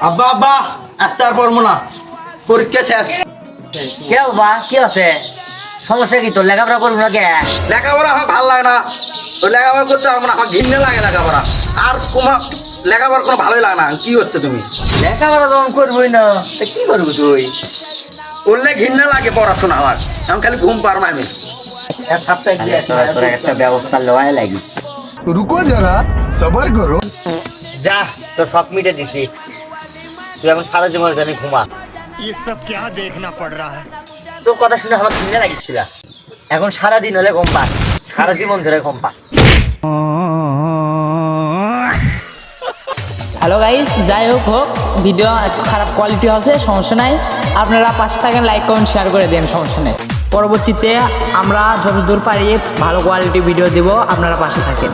আব্বা আব্বা আসতে আর পারবো না, পরীক্ষা শেষ। কে বাবা কি আছে? সমস্যা কি তোর? লেখাপড়া করবো না কে? লেখাপড়া আমার ভালো লাগে না, ওই লেখাপড়া করতে পারবো না, আমার ঘৃণা লাগে লেখাপড়া। আর তোমার লেখাপড়া কোনো ভালোই লাগে না। কি হচ্ছে তুমি? লেখাপড়া যখন করবোই না তা কি করবো তুই? করলে ঘৃণা লাগে পড়াশোনা আমার, আমি খালি ঘুম পারবো আমি। এক সপ্তাহে গিয়ে তোর একটা ব্যবস্থা লওয়াই লাগি। रुको जरा सबर करो। যা তোর সব মিটে দিছি, তুই এখন সারা জীবন জানি ঘুমা। ये सब क्या देखना पड़ रहा है। তোর কথা শুনে আমার ঘৃণা লাগিছিল। এখন সারাদিন হলে ঘুম পা, সারা জীবন ধরে ঘুম পা। হ্যালো গাইস, যাই হোক ভিডিও একটু খারাপ কোয়ালিটি আছে, সমস্যা নাই। আপনারা পাশে থাকেন, লাইক কমেন্ট শেয়ার করে দেন, সমস্যা নেই। পরবর্তীতে আমরা যতদূর পারি ভালো কোয়ালিটি ভিডিও দেব, আপনারা পাশে থাকেন।